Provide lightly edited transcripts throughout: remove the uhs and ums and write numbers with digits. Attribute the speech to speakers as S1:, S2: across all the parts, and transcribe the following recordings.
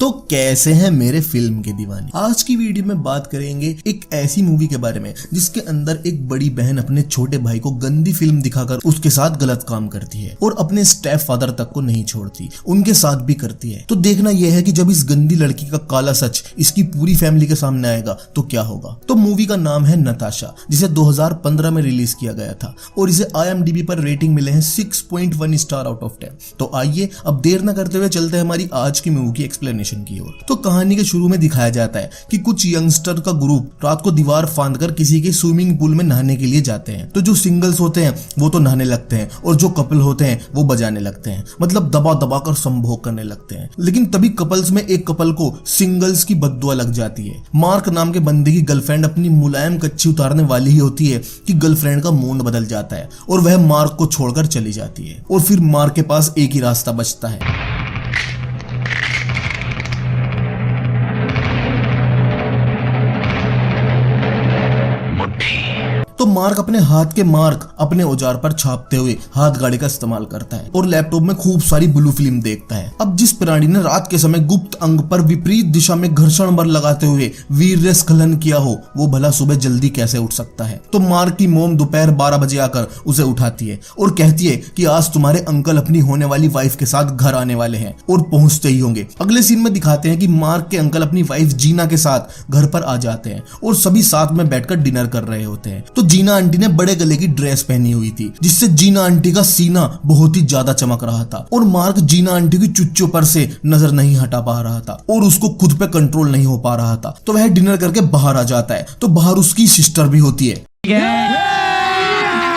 S1: तो कैसे हैं मेरे फिल्म के दीवाने। आज की वीडियो में बात करेंगे एक ऐसी मूवी के बारे में जिसके अंदर एक बड़ी बहन अपने छोटे भाई को गंदी फिल्म दिखाकर उसके साथ गलत काम करती है और अपने स्टेप फादर तक को नहीं छोड़ती, उनके साथ भी करती है। तो देखना यह है कि जब इस गंदी लड़की का काला सच इसकी पूरी फैमिली के सामने आएगा तो क्या होगा। तो मूवी का नाम है नताशा, जिसे 2015 में रिलीज किया गया था और इसे IMDb पर रेटिंग मिले हैं 6.1 स्टार आउट ऑफ 10। तो आइए अब देर न करते हुए चलते हैं हमारी आज की मूवी की एक्सप्लेनेशन की ओर। तो कहानी के शुरू में दिखाया जाता है कि कुछ यंगस्टर का ग्रुप रात को दीवार फांदकर किसी के स्विमिंग पूल में नहाने के लिए जाते हैं। तो जो सिंगल्स होते हैं वो तो नहाने लगते हैं और जो कपल होते हैं वो बजाने लगते हैं, मतलब दबा दबा कर संभोग करने लगते हैं। लेकिन तभी कपल्स में एक कपल को सिंगल्स की बद्दुआ लग जाती है। मार्क नाम के बंदे की गर्लफ्रेंड अपनी मुलायम कच्ची उतारने वाली ही होती है कि गर्लफ्रेंड का मूड बदल जाता है और वह मार्क को छोड़कर चली जाती है और फिर मार्क के पास एक ही रास्ता बचता है। तो मार्क अपने हाथ के मार्क अपने औजार पर छापते हुए हाथ गाड़ी का इस्तेमाल करता है और लैपटॉप में खूब सारी ब्लू फिल्म देखता है। अब जिस प्राणी ने रात के समय गुप्त अंग पर विपरीत दिशा में घर्षण बल लगाते हुए वीर्य स्खलन किया हो, वो भला सुबह जल्दी कैसे उठ सकता है। तो मार्क की मोम दोपहर 12 बजे आकर उसे उठाती है और कहती है कि आज तुम्हारे अंकल अपनी होने वाली वाइफ के साथ घर आने वाले हैं और पहुंचते ही होंगे। अगले सीन में दिखाते हैं कि मार्क के अंकल अपनी वाइफ जीना के साथ घर पर आ जाते हैं और सभी साथ में बैठकर डिनर कर रहे होते हैं। तो जीना आंटी ने बड़े गले की ड्रेस पहनी हुई थी जिससे जीना आंटी का सीना बहुत ही ज्यादा चमक रहा था और मार्क जीना आंटी की चुच्चों पर से नजर नहीं हटा पा रहा था और उसको खुद पे कंट्रोल नहीं हो पा रहा था। तो वह डिनर करके बाहर आ जाता है। तो बाहर उसकी सिस्टर भी होती है।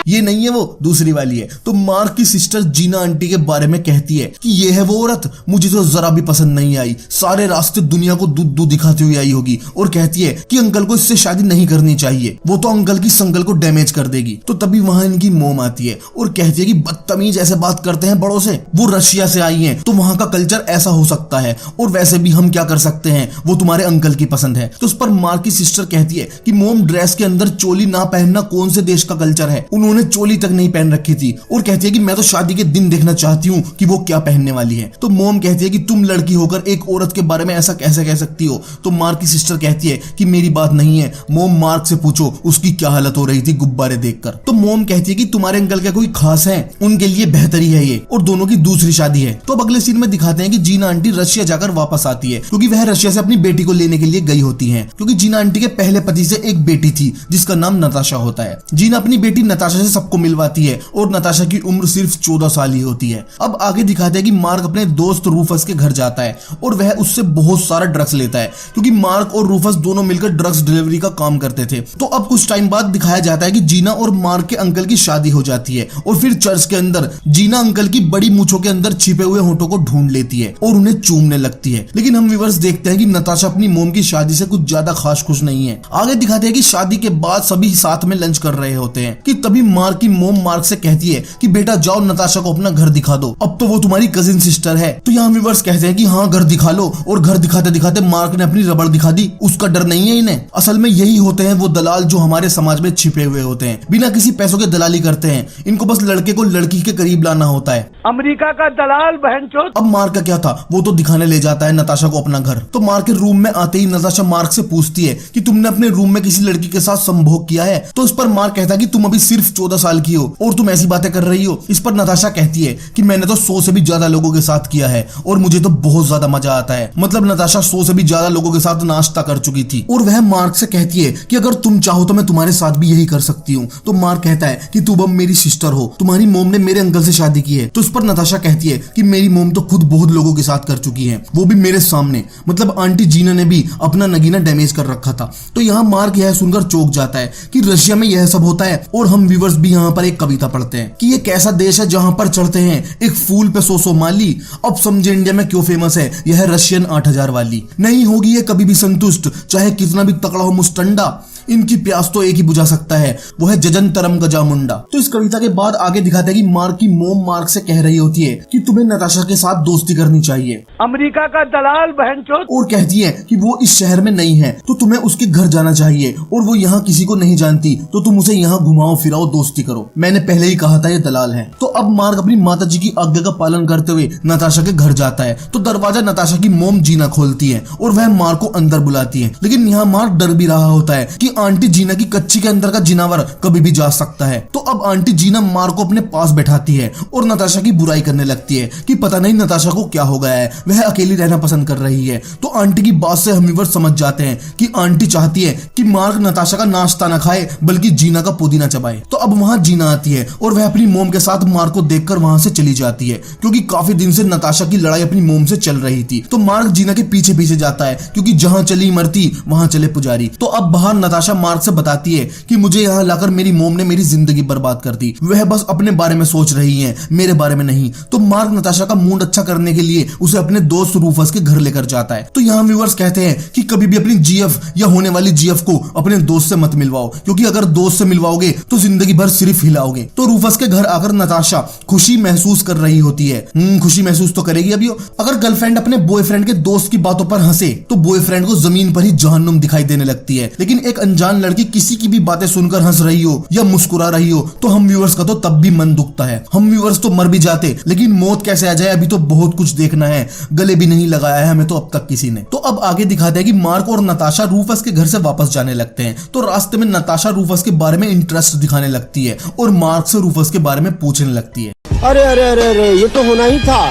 S1: ये नहीं है वो, दूसरी वाली है। तो मार्क की सिस्टर जीना आंटी के बारे में कहती है कि ये है वो औरत, मुझे तो जरा भी पसंद नहीं आई, सारे रास्ते दुनिया को दूध दूध दिखाती हुई आई होगी और कहती है कि अंकल को इससे शादी नहीं करनी चाहिए, वो तो अंकल की संकल को डैमेज कर देगी। तो तभी वहां इनकी मोम आती है और कहती है कि बदतमीज ऐसे बात करते हैं बड़ों से, वो रशिया से आई है तो वहां का कल्चर ऐसा हो सकता है और वैसे भी हम क्या कर सकते हैं, वो तुम्हारे अंकल की पसंद है। तो उस पर मार्क की सिस्टर कहती है कि मोम ड्रेस के अंदर चोली ना पहनना कौन से देश का कल्चर है, उन्होंने चोली तक नहीं पहन रखी थी और कहती है कि मैं तो शादी के दिन देखना चाहती हूँ कि वो क्या पहनने वाली है। तो मोम कहती है कि तुम लड़की होकर एक औरत के बारे में ऐसा कैसे कह सकती हो। तो मार्क की सिस्टर कहती है कि मेरी बात नहीं है मोम, मार्क से पूछो उसकी क्या हालत हो रही थी गुब्बारे देखकर। तो मोम कहती है कि तुम्हारे अंकल क्या कोई खास है, उनके लिए बेहतरी है ये और दोनों की दूसरी शादी है। तो अब अगले सीन में दिखाते हैं कि जीना आंटी रशिया जाकर वापस आती है क्योंकि वह रशिया से अपनी बेटी को लेने के लिए गई होती है, क्योंकि जीना आंटी के पहले पति से एक बेटी थी जिसका नाम नताशा होता है। जीना अपनी बेटी नताशा से सबको मिलवाती है और नताशा की उम्र सिर्फ 14 साल ही होती है। अब आगे दिखाते हैं कि मार्क अपने दोस्त रूफस के घर जाता है और वह उससे बहुत सारा ड्रग्स लेता है क्योंकि मार्क और रूफस दोनों मिलकर ड्रग्स डिलीवरी का काम करते थे। तो अब कुछ टाइम बाद दिखाया जाता है कि जीना और मार्क के अंकल की शादी हो जाती है और फिर चर्च के अंदर जीना अंकल की बड़ी मूंछों के अंदर छिपे हुए होंठों को ढूंढ लेती है और उन्हें चूमने लगती है। लेकिन हम व्यूअर्स देखते हैं कि नताशा अपनी मोम की शादी से कुछ ज्यादा खास खुश नहीं है। आगे दिखाते हैं कि शादी के बाद सभी साथ में लंच कर रहे होते हैं कि तभी मार्क की मोम मार्क से कहती है कि बेटा जाओ नताशा को अपना घर दिखा दो, अब तो वो तुम्हारी कजिन सिस्टर है। तो यहाँ व्यूअर्स कहते हैं कि हाँ घर दिखा लो और घर दिखाते दिखाते मार्क ने अपनी रबड़ दिखा दी। उसका डर नहीं है इन्हें। असल में यही होते हैं वो दलाल जो हमारे समाज में छिपे हुए होते हैं, बिना किसी पैसों के दलाली करते हैं। इनको बस लड़के को लड़की के करीब लाना होता है।
S2: अमेरिका का दलाल बहनचोद।
S1: अब मार्क का क्या था, वो तो दिखाने ले जाता है नताशा को अपना घर। तो मार्क के रूम में आते ही नताशा मार्क से पूछती है कि तुमने अपने रूम में किसी लड़की के साथ संभोग किया है। तो उस पर मार्क कहता है कि तुम अभी सिर्फ 14 साल की हो और तुम ऐसी बातें कर रही हो। इस पर नताशा कहती है कि मैंने तो 100 से भी ज्यादा लोगों के साथ किया है और मुझे तो बहुत ज्यादा मजा आता है। मतलब नताशा 100 से भी ज्यादा लोगों के साथ नाश्ता कर चुकी थी और वह मार्क से कहती है कि अगर तुम चाहो तो मैं तुम्हारे साथ भी यही कर सकती हूँ। तो मार्क कहता है कि तुम अब मेरी सिस्टर हो, तुम्हारी मोम ने मेरे अंकल से शादी की है। तो उस पर नताशा कहती है कि मेरी मोम तो खुद बहुत लोगों के साथ कर चुकी है, वो भी मेरे सामने। मतलब आंटी जीना ने भी अपना नगीना डैमेज कर रखा था। तो यहाँ मार्क यह सुनकर चौंक जाता है कि रशिया में यह सब होता है और हम व्यूअर्स भी यहाँ पर एक कविता पढ़ते हैं कि ये कैसा देश है जहाँ पर चढ़ते हैं एक फूल पे 100 माली। अब समझे इंडिया में क्यों फेमस है यह रशियन 8000 वाली। नहीं होगी ये कभी भी संतुष्ट, चाहे कितना भी तकड़ा हो मुस्टंडा। इनकी प्यास तो एक ही बुझा सकता है, वो है जजंतरम गजा मुंडा। तो इस कविता के बाद आगे दिखाते हैं कि मार्क की मोम मार्क से कह रही होती है कि तुम्हें नताशा के साथ दोस्ती करनी चाहिए,
S2: अमेरिका का दलाल बहनचोद।
S1: और कहती है कि वो इस शहर में नहीं है तो तुम्हें उसके घर जाना चाहिए, और वो यहाँ किसी को नहीं जानती तो तुम उसे यहाँ घुमाओ फिराओ दोस्ती करो। मैंने पहले ही कहा था ये दलाल है। तो अब मार्क अपनी माता जी की आज्ञा का पालन करते हुए नताशा के घर जाता है। तो दरवाजा नताशा की मोम जीना खोलती है और वह मार्क को अंदर बुलाती है, लेकिन यहाँ मार्क डर भी रहा होता है कि आंटी जीना की कच्ची के अंदर का जिनावर कभी भी जा सकता है। तो अब आंटी जीना मार्क को अपने पास बैठाती है और नताशा की बुराई करने लगती है कि पता नहीं नताशा को क्या हो गया है, वह अकेली रहना पसंद कर रही है। तो आंटी की बात से हम व्यूअर्स समझ जाते हैं कि आंटी चाहती है कि मार्क नताशा का नाश्ता न खाए बल्कि जीना का पुदीना चबाए। तो अब वहां जीना आती है और वह अपनी मोम के साथ मार्क को देखकर वहां से चली जाती है, क्योंकि काफी दिन से नताशा की लड़ाई अपनी मोम से चल रही थी। तो मार्क जीना के पीछे पीछे जाता है, क्योंकि जहां चली मरती वहां चले पुजारी। तो अब बाहर नताशा मार्क से बताती है कि मुझे यहाँ लाकर मेरी मोम ने मेरी जिंदगी बर्बाद कर दी, वह बस अपने बारे में सोच रही है, मेरे बारे में नहीं। तो मार्क नताशा का मूड अच्छा करने के लिए उसे अपने दोस्त रूफस के घर लेकर जाता है। तो यहाँ व्यूअर्स कहते हैं कि कभी भी अपनी जीएफ या होने वाली जीएफ को अपने दोस्त से मत मिलवाओ, क्योंकि अगर दोस्त से मिलवाओगे तो जिंदगी भर सिर्फ हिलाओगे। तो रूफस के घर आकर नताशा खुशी महसूस कर रही होती है। खुशी महसूस तो करेगी अभी। अगर गर्लफ्रेंड अपने बॉयफ्रेंड के दोस्त की बातों पर हंसे तो बॉयफ्रेंड को जमीन पर ही जहन्नुम दिखाई देने लगती है, लेकिन एक अनजान लड़की किसी की भी बातें सुनकर हंस रही हो या मुस्कुरा रही हो तो हम व्यूअर्स का तो तब भी मन दुखता है। हम व्यूअर्स तो मर भी जाते, लेकिन मौत कैसे आ जाए अभी तो बहुत कुछ देखना है, गले भी नहीं लगाया है हमें तो अब तक किसी ने। तो अब आगे दिखाते हैं कि मार्क और नताशा रूफस के घर से वापस जाने लगते हैं। तो रास्ते में नताशा रूफस के बारे में इंटरेस्ट दिखाने लगती है और मार्क से रूफस के बारे में पूछने लगती है।
S3: अरे अरे अरे अरे ये तो होना ही था।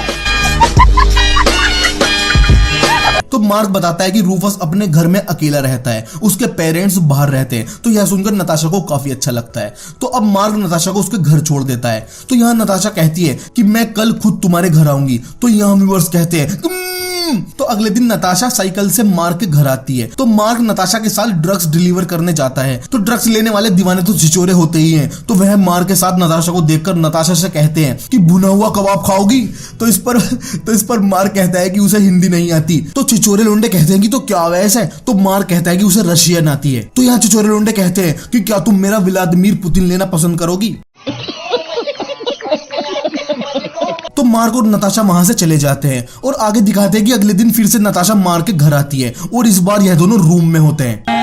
S1: तो मार्क बताता है कि रूफस अपने घर में अकेला रहता है, उसके पेरेंट्स बाहर रहते हैं। तो यह सुनकर नताशा को काफी अच्छा लगता है। तो अब मार्क नताशा को उसके घर छोड़ देता है। तो यहाँ नताशा कहती है कि मैं कल खुद तुम्हारे घर आऊंगी। तो यहाँ व्यूअर्स कहते हैं तो अगले दिन नताशा साइकिल से मार्क के घर आती है। तो मार्क नताशा के साथ ड्रग्स डिलीवर करने जाता है। तो ड्रग्स लेने वाले दीवाने तो छिचोरे होते ही हैं। तो वह मार्क के साथ नताशा को देखकर नताशा से कहते हैं कि भुना हुआ कबाब खाओगी। तो इस पर मार्क कहता है कि उसे हिंदी नहीं आती। तो छिचोरे लोंडे कहते हैं कि तो क्या वैसे है। तो मार्क कहता है कि उसे रशियन आती है। तो यहाँ छिचोरे लोंडे कहते हैं कि क्या तुम मेरा व्लादिमीर पुतिन लेना पसंद करोगी। तो मार्क और नताशा वहां से चले जाते हैं और आगे दिखाते हैं कि अगले दिन फिर से नताशा मार्क के घर आती है और इस बार यह दोनों रूम में होते हैं।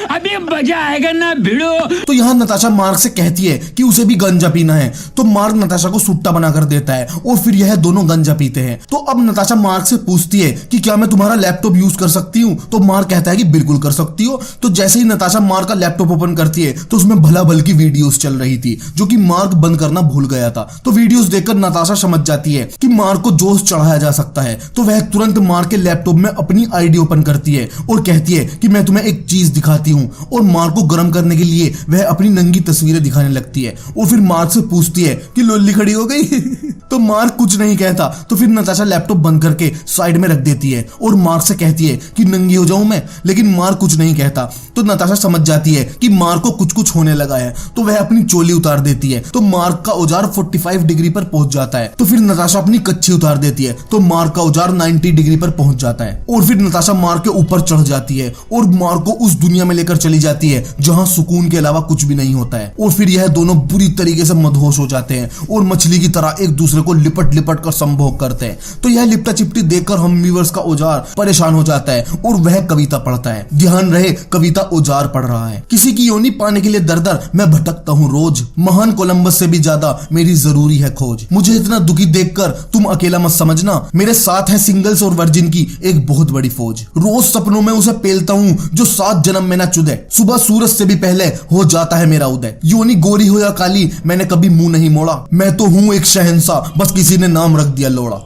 S4: अभी मजा आएगा ना भिड़ो।
S1: तो यहाँ नताशा मार्क से कहती है कि उसे भी गंजा पीना है। तो मार्क नताशा को सुट्टा बनाकर देता है और फिर यह दोनों गंजा पीते हैं। तो अब नताशा मार्क से पूछती है कि क्या मैं तुम्हारा लैपटॉप यूज कर सकती हूँ। तो मार्क कहता है कि बिल्कुल कर सकती हो। तो जैसे ही नताशा मार्क का लैपटॉप ओपन करती है तो उसमें भला भल की वीडियोस चल रही थी, जो कि मार्क बंद करना भूल गया था। तो वीडियोस देखकर नताशा समझ जाती है कि मार्क को जोश चढ़ाया जा सकता है। तो वह तुरंत मार्क के लैपटॉप में अपनी आईडी ओपन करती है और कहती है कि मैं तुम्हें एक चीज दिखाती हूँ। और मार्क को गर्म करने के लिए वह अपनी नंगी तस्वीरें दिखाने लगती है और फिर मार्क से पूछती है कि लोली खड़ी हो गई। तो मार्क कुछ नहीं कहता। तो फिर नताशा लैपटॉप बंद करके साइड में रख देती है और मार्क से कहती है कि नंगी हो जाऊं मैं, लेकिन मार्क कुछ नहीं कहता। तो नताशा समझ जाती है कि मार्क को कुछ होने लगा है। तो वह अपनी चोली उतार देती है। तो मार्क का औजार 45 डिग्री पर पहुंच जाता है। तो फिर नताशा अपनी कच्छी उतार देती है। तो मार्क का औजार 90 डिग्री पर पहुंच जाता है और फिर नताशा मार्क के ऊपर चढ़ जाती है और मार्क को उस दुनिया में लेकर चली जाती है जहां सुकून के अलावा कुछ भी नहीं होता है। और फिर यह दोनों बुरी तरीके से मदहोश हो जाते हैं और मछली की तरह एक दूसरे को लिपट लिपट कर संभोग करते हैं। तो यह लिपटा चिपटी देखकर हम व्यूअर्स का औजार परेशान हो जाता है और वह कविता पढ़ता है। ध्यान रहे, कविता औजार पढ़ रहा है। किसी की योनी पाने के लिए दर दर मैं भटकता हूँ रोज, महान कोलंबस से भी ज्यादा मेरी जरूरी है खोज। मुझे इतना दुखी देखकर तुम अकेला मत समझना, मेरे साथ है सिंगल्स और वर्जिन की एक बहुत बड़ी फौज। रोज सपनों में उसे पेलता हूँ जो 7 जन्म में न चुदे, सुबह सूरज से भी पहले हो जाता है मेरा उदय। योनी गोरी हो या काली मैंने कभी मुंह नहीं मोड़ा, मैं तो हूँ एक शहंशाह बस किसी ने नाम रख दिया लोड़ा।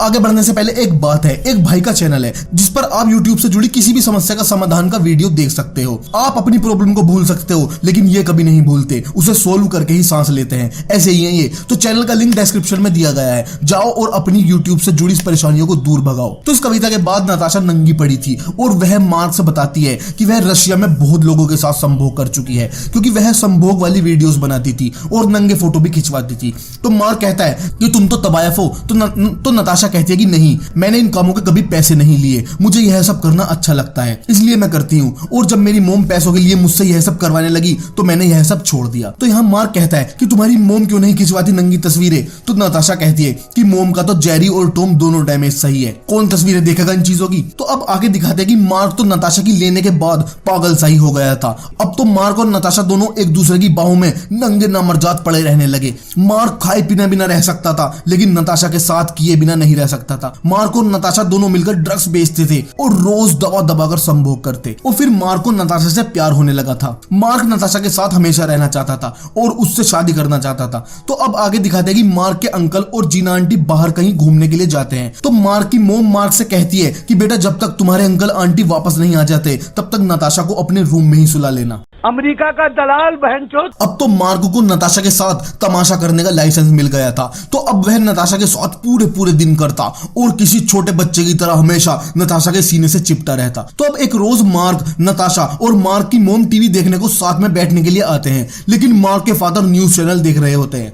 S1: आगे बढ़ने से पहले एक बात है, एक भाई का चैनल है जिस पर आप YouTube से जुड़ी किसी भी समस्या का समाधान का वीडियो देख सकते हो। आप अपनी प्रॉब्लम को भूल सकते हो, लेकिन ये कभी नहीं भूलते, उसे सोल्व करके ही सांस लेते हैं। ऐसे ही है ये। तो चैनल का लिंक डिस्क्रिप्शन में दिया गया है, जाओ और अपनी YouTube से जुड़ी इस परेशानियों को दूर भगाओ। तो इस कविता के बाद नताशा नंगी पड़ी थी और वह मार्क से बताती है कि वह रशिया में बहुत लोगों के साथ संभोग कर चुकी है, क्योंकि वह संभोग वाली वीडियोस बनाती थी और नंगे फोटो भी खिंचवाती थी। तो मार्क कहता है कि तुम तो तबायफ हो। तो नताशा कहती है कि नहीं, मैंने इन कामों के कभी पैसे नहीं लिए, मुझे यह सब करना अच्छा लगता है इसलिए मैं करती हूँ। और जब मेरी मोम पैसों के लिए मुझसे यह सब करवाने लगी तो मैंने यह सब छोड़ दिया। तो यहाँ मार्क कहता है कि तुम्हारी मोम क्यों नहीं खिंचवाती नंगी तस्वीरें। तो नताशा कहती है कि मोम का तो जेरी और टॉम दोनों डैमेज सही है, कौन तस्वीरें देखेगा इन चीजों की। तो अब आगे दिखाते हैं कि मार्क तो नताशा की लेने के बाद पागल सा ही हो गया था। अब तो मार्क और नताशा दोनों एक दूसरे की बाहों में नंगे नामर्जात पड़े रहने लगे। मार्क खाए पीने बिना रह सकता था, लेकिन नताशा के साथ किए बिना नहीं रह सकता था। मार्क और नताशा दोनों मिलकर ड्रग्स बेचते थे और रोज दबा दबाकर संभोग करते। और फिर मार्क को नताशा से प्यार होने लगा था। मार्क नताशा के साथ हमेशा रहना चाहता था और उससे शादी करना चाहता था। तो अब आगे दिखाते हैं कि मार्क के अंकल और जीना आंटी बाहर कहीं घूमने के लिए जाते हैं। तो मार्क की मोम मार्क से कहती है कि बेटा जब तक तुम्हारे अंकल आंटी वापस नहीं आ जाते तब तक नताशा को अपने रूम में ही सुला लेना।
S2: अमेरिका का दलाल बहनचोद।
S1: अब तो मार्क को नताशा के साथ तमाशा करने का लाइसेंस मिल गया था। तो अब वह नताशा के साथ पूरे दिन करता और किसी छोटे बच्चे की तरह हमेशा नताशा के सीने से चिपटा रहता। तो अब एक रोज मार्क, नताशा और मार्क की मोम टीवी देखने को साथ में बैठने के लिए आते हैं, लेकिन मार्क के फादर न्यूज चैनल देख रहे होते हैं।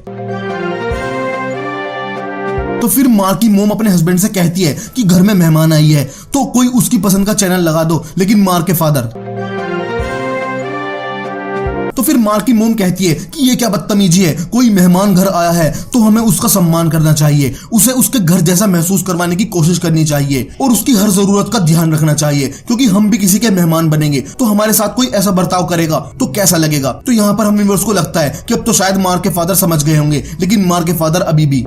S1: तो फिर मार्क की मोम अपने हस्बैंड से कहती है कि घर में मेहमान आई है तो कोई उसकी पसंद का चैनल लगा दो, लेकिन मार्क के फादर। तो फिर मार्क की मोम कहती है कि ये क्या बदतमीजी है, कोई मेहमान घर आया है तो हमें उसका सम्मान करना चाहिए, उसे उसके घर जैसा महसूस करवाने की कोशिश करनी चाहिए और उसकी हर जरूरत का ध्यान रखना चाहिए, क्योंकि हम भी किसी के मेहमान बनेंगे तो हमारे साथ कोई ऐसा बर्ताव करेगा तो कैसा लगेगा। तो यहाँ पर हम व्यूअर्स को लगता है कि अब तो शायद मार्क के फादर समझ गए होंगे, लेकिन मार्क के फादर अभी भी।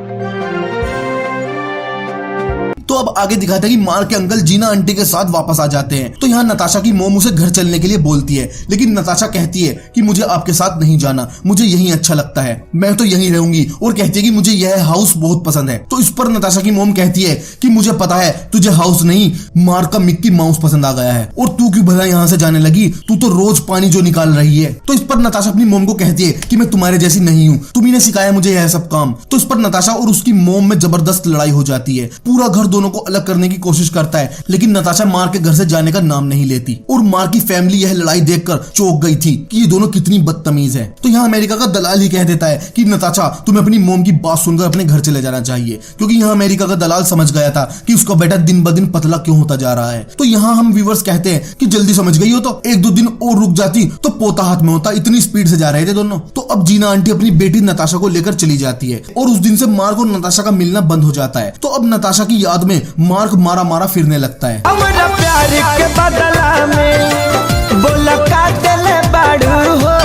S1: तो अब आगे दिखाते हैं कि मार्क के अंकल जीना आंटी के साथ वापस आ जाते हैं। तो यहाँ नताशा की मोम उसे घर चलने के लिए बोलती है, लेकिन नताशा कहती है कि मुझे आपके साथ नहीं जाना, मुझे यहीं अच्छा लगता है, मैं तो यहीं रहूंगी। और कहती है कि मुझे यह हाउस बहुत पसंद है। तो इस पर नताशा की मोम कहती है कि मुझे पता है तुझे हाउस नहीं, मार्क का मिक्की माउस पसंद आ गया है, और तू क्यों भला यहाँ से जाने लगी, तू तो रोज पानी जो निकाल रही है। तो इस पर नताशा अपनी मोम को कहती है कि मैं तुम्हारे जैसी नहीं हूँ, तुम्ही ने सिखाया मुझे यह सब काम। तो इस पर नताशा और उसकी मोम में जबरदस्त लड़ाई हो जाती है। पूरा घर दोनों को अलग करने की कोशिश करता है, लेकिन नताशा मार्क के घर से जाने का नाम नहीं लेती। और मार्क की फैमिली यह लड़ाई देखकर चौंक गई थी कि ये दोनों कितनी बदतमीज है। तो यहाँ अमेरिका का दलाल ही कह देता है कि नताशा तुम्हें अपनी मोम की बात सुनकर अपने घर चले जाना चाहिए, क्योंकि यहाँ अमेरिका का दलाल समझ गया था कि उसका बेटा दिन ब दिन पतला क्यों होता जा रहा है। तो यहाँ हम व्यूअर्स कहते हैं कि जल्दी समझ गई हो तो एक दो दिन और रुक जाती तो पोता हाथ में होता, इतनी स्पीड से जा रहे थे दोनों। तो अब जीना आंटी अपनी बेटी नताशा को लेकर चली जाती है और उस दिन से मार्क और नताशा का मिलना बंद हो जाता है। तो अब नताशा की याद में मार्क मारा मारा फिरने लगता है।
S5: हमरा प्यार के बदला में बोला काटले बाड़ू हो,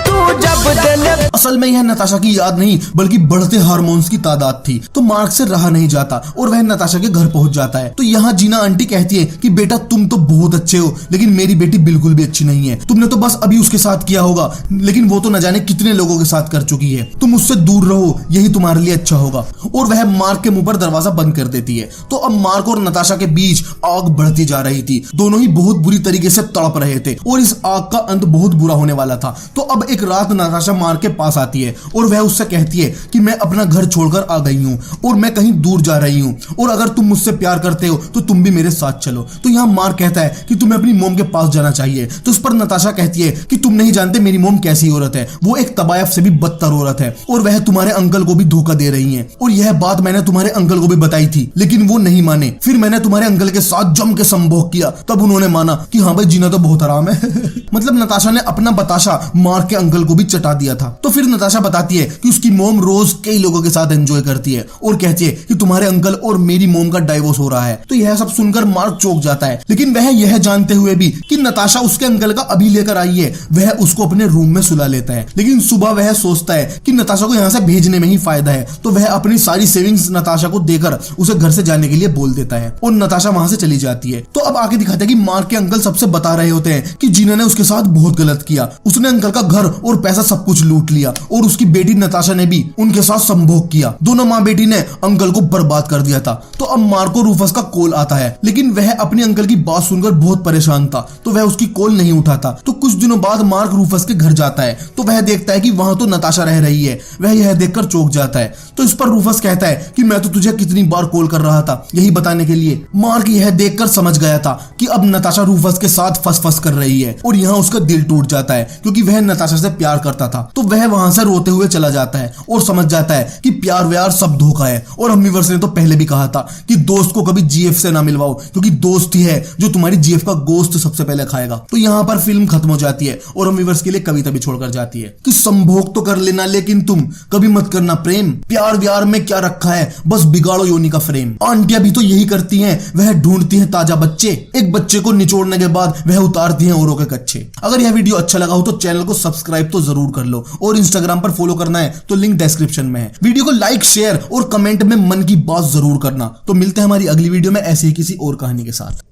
S5: तू जब दिल।
S1: असल में यह नताशा की याद नहीं बल्कि बढ़ते हार्मोन्स की तादाद थी। तो मार्क से रहा नहीं जाता और वह नताशा के घर पहुंच जाता है। तो यहाँ जीना आंटी कहती है कि बेटा तुम तो बहुत अच्छे हो, लेकिन मेरी बेटी बिल्कुल भी अच्छी नहीं है। तुमने तो बस अभी उसके साथ किया होगा, लेकिन वो तो न जाने कितने लोगों के साथ कर चुकी है। तुम उससे दूर रहो, यही तुम्हारे लिए अच्छा होगा। और वह मार्क के मुंह पर दरवाजा बंद कर देती है। तो अब मार्क और नताशा के बीच आग बढ़ती जा रही थी। दोनों ही बहुत बुरी तरीके से तड़प रहे थे और इस आग का अंत बहुत बुरा होने वाला था। तो अब एक रात नताशा मार्क के पास आती है और वह उससे कहती है कि मैं अपना घर छोड़कर आ गई हूँ और मैं कहीं दूर जा रही हूँ, और अगर तुम मुझसे प्यार करते हो तो तुम भी मेरे साथ चलो। तो यहाँ मार्क कहता है कि तुम्हें अपनी मोम के पास जाना चाहिए। तो उस पर नताशा कहती है कि तुम नहीं जानते मेरी मोम कैसी औरत है, वो एक तबायफ से भी बदतर औरत है और वह तुम्हारे अंकल को भी धोखा दे रही है। और यह बात मैंने तुम्हारे अंकल को भी बताई थी, लेकिन वो नहीं माने। फिर मैंने तुम्हारे अंकल के साथ जम के संभोग किया, तब उन्होंने माना कि हाँ भाई जीना तो बहुत आराम है। मतलब नताशा ने अपना बताशा मार्क के अंकल को भी चटा दिया था। तो फिर नताशा बताती है कि उसकी मोम रोज कई लोगों के साथ एंजॉय करती है और कहती है कि तुम्हारे अंकल और मेरी मोम का डाइवोर्स हो रहा है। तो यह सब सुनकर मार्क चौंक जाता है, लेकिन वह यह जानते हुए भी कि नताशा उसके अंकल का अभी लेकर आई है, वह उसको अपने रूम में सुला लेता है। लेकिन सुबह वह सोचता है कि नताशा को यहाँ से भेजने में ही फायदा है, तो वह अपनी सारी सेविंग्स नताशा को देकर उसे घर से जाने के लिए बोल देता है और नताशा वहां से चली जाती है। तो अब आगे दिखाते हैं कि मार्क के अंकल सबसे बता रहे होते हैं कि जीना ने उसके साथ बहुत गलत किया, उसने अंकल का घर और पैसा सब कुछ लूट लिया और उसकी बेटी नताशा ने भी उनके साथ संभोग किया। दोनों माँ बेटी ने अंकल को बर्बाद कर दिया था। तो अब मार्क को रूफस का कॉल आता है, लेकिन वह अपने अंकल की बात सुनकर बहुत परेशान था, तो वह उसकी कॉल नहीं उठाता। तो कुछ दिनों बाद मार्क रूफस के घर जाता है, तो वह देखता है कि वहां तो नताशा रह रही है। वह यह देखकर चौंक जाता है। तो इस पर रूफस कहता है कि मैं तो तुझे कितनी बार कॉल कर रहा था यही बताने के लिए। मार्क यह देखकर समझ गया था कि अब नताशा रूफस के साथ फस कर रही है, और यहाँ उसका दिल टूट जाता है क्योंकि वह नताशा से प्यार करता था। तो वह वहां से रोते हुए चला जाता है और समझ जाता है कि प्यार व्यार सब धोखा है। और हम्मीवर्स ने तो पहले भी कहा था कि दोस्त को कभी जीएफ से ना मिलवाओ, क्योंकि दोस्त ही है जो तुम्हारी जीएफ का गोश्त सबसे पहले खाएगा। तो यहाँ पर फिल्म खत्म हो जाती है और हम्मीवर्स के लिए कविता भी छोड़कर जाती है कि संभोग तो कर लेना, लेकिन तुम कभी मत करना प्रेम। प्यार व्यार में क्या रखा है, बस बिगाड़ो योनि का फ्रेम। आंटियां भी तो यही करती हैं, वह ढूंढती हैं ताजा बच्चे, एक बच्चे को निचोड़ने के बाद वह उतारती हैं औरों के कच्चे। अगर यह वीडियो अच्छा लगा हो तो चैनल को सब्सक्राइब तो जरूर कर लो, और इंस्टाग्राम पर फॉलो करना है तो लिंक डिस्क्रिप्शन में है। वीडियो को लाइक, शेयर और कमेंट में मन की बात जरूर करना। तो मिलते हैं हमारी अगली वीडियो में ऐसे ही किसी और कहानी के साथ।